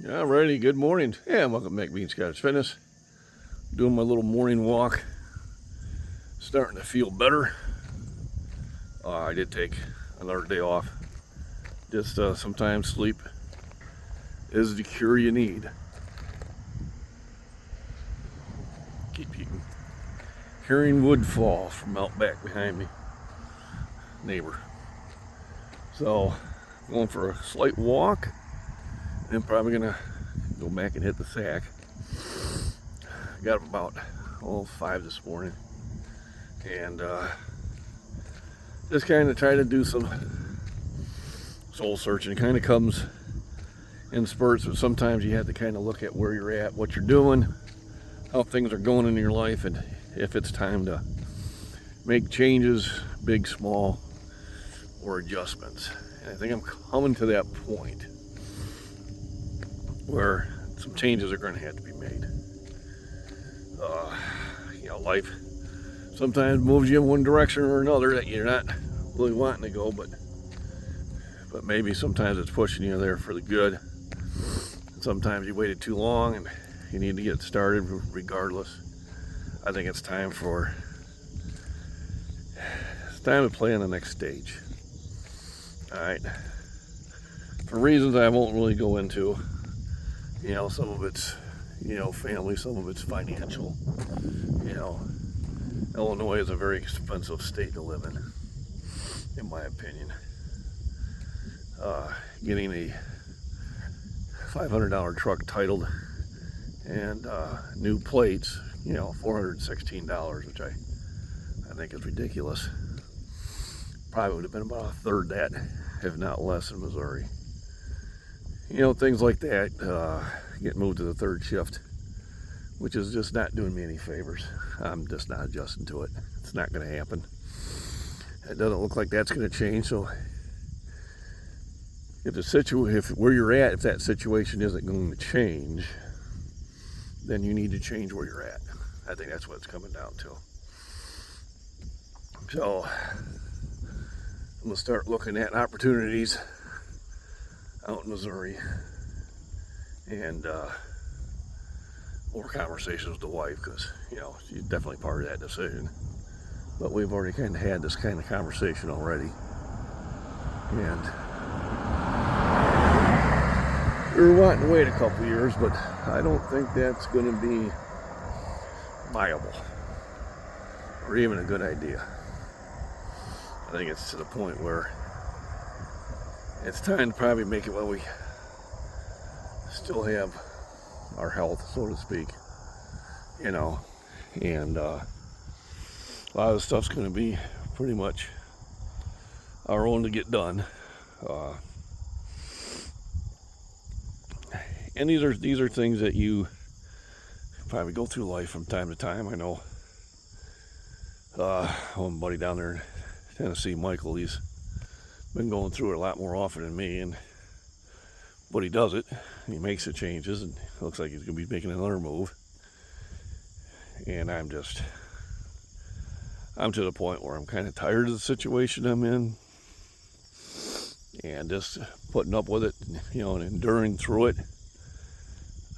Alrighty, good morning. Yeah, welcome back to Bean Scottish Fitness. Doing my little morning walk. Starting to feel better. I did take another day off. Just sometimes sleep is the cure you need. Keep hearing wood fall from out back behind me. Neighbor. So, going for a slight walk. And probably gonna go back and hit the sack. Got up about 5 this morning, and just kind of try to do some soul searching. It kind of comes in spurts, but sometimes you have to kind of look at where you're at, what you're doing, how things are going in your life, and if it's time to make changes, big, small, or adjustments. And I think I'm coming to that point where some changes are going to have to be made. Life sometimes moves you in one direction or another that you're not really wanting to go, but maybe sometimes it's pushing you there for the good. And sometimes you waited too long and you need to get started regardless. I think it's time to play on the next stage. All right. For reasons I won't really go into. Some of it's, family, some of it's financial. Illinois is a very expensive state to live in my opinion. Getting a $500 truck titled and new plates, $416, which I think is ridiculous. Probably would have been about a third that, if not less, in Missouri. Things like that get moved to the third shift, which is just not doing me any favors. I'm just not adjusting to it. It's not going to happen. It doesn't look like that's going to change. So if where you're at, if that situation isn't going to change, then you need to change where you're at. I think that's what it's coming down to. So I'm going to start looking at opportunities out in Missouri, and more conversations with the wife, because she's definitely part of that decision. But we've already kind of had this kind of conversation already, and we were wanting to wait a couple years, but I don't think that's going to be viable or even a good idea. I think it's to the point where it's time to probably make it while we still have our health, so to speak, and a lot of the stuff's going to be pretty much our own to get done. And these are things that you probably go through life from time to time. I know one buddy down there in Tennessee, Michael, he's been going through it a lot more often than me, but he does it. He makes the changes, and it looks like he's going to be making another move. And I'm to the point where I'm kind of tired of the situation I'm in, and just putting up with it, and enduring through it.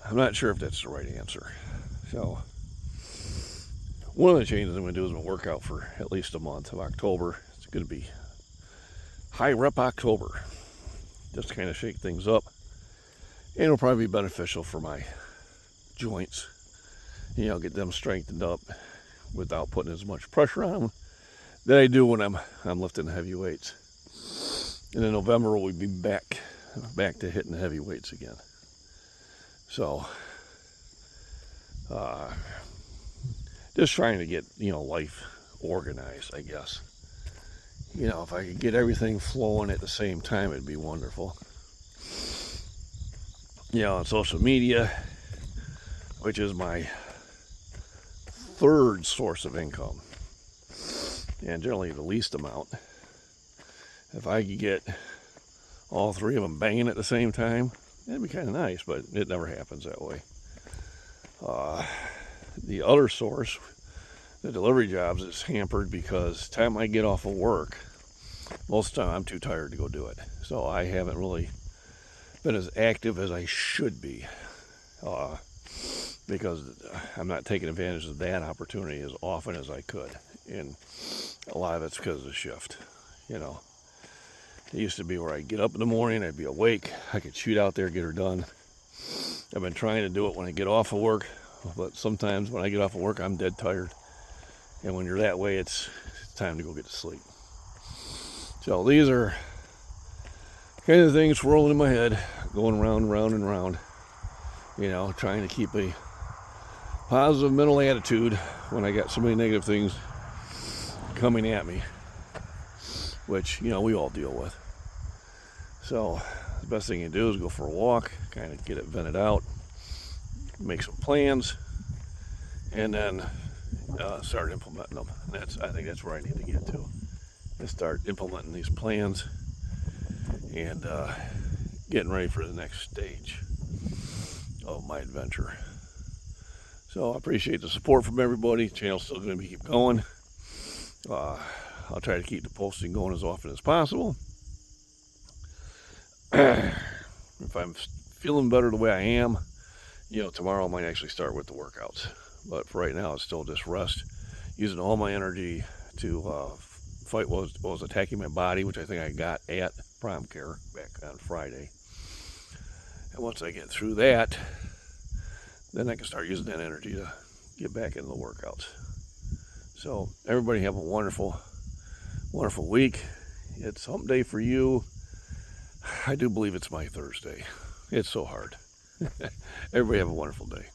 I'm not sure if that's the right answer. So one of the changes I'm going to do is I'm going to work out for at least a month of October. It's going to be high rep October, just to kind of shake things up, and it'll probably be beneficial for my joints, get them strengthened up without putting as much pressure on them that I do when I'm lifting heavy weights. And in November we'll be back to hitting the heavy weights again. So just trying to get life organized, I guess. If I could get everything flowing at the same time, it'd be wonderful. On social media, which is my third source of income, and generally the least amount. If I could get all three of them banging at the same time, that'd be kind of nice, but it never happens that way. The other source, the delivery jobs, is hampered because the time I get off of work, most of the time I'm too tired to go do it. So I haven't really been as active as I should be, because I'm not taking advantage of that opportunity as often as I could. And a lot of it's because of the shift. You know, it used to be where I'd get up in the morning, I'd be awake, I could shoot out there, get her done. I've been trying to do it when I get off of work, but sometimes when I get off of work, I'm dead tired. And when you're that way, it's time to go get to sleep. So these are kind of things swirling in my head, going round and round and round. You know, trying to keep a positive mental attitude when I got so many negative things coming at me, which, you know, we all deal with. So the best thing you do is go for a walk, kind of get it vented out, make some plans, and then start implementing them. I think that's where I need to get to, is start implementing these plans and getting ready for the next stage of my adventure. So I appreciate the support from everybody. The channel's still going to keep going. I'll try to keep the posting going as often as possible. If I'm feeling better the way I am, you know, tomorrow I might actually start with the workouts. But for right now, it's still just rest, using all my energy to fight what was attacking my body, which I think I got at Prom Care back on Friday. And once I get through that, then I can start using that energy to get back into the workouts. So everybody have a wonderful, wonderful week. It's hump day for you. I do believe it's my Thursday. It's so hard. Everybody have a wonderful day.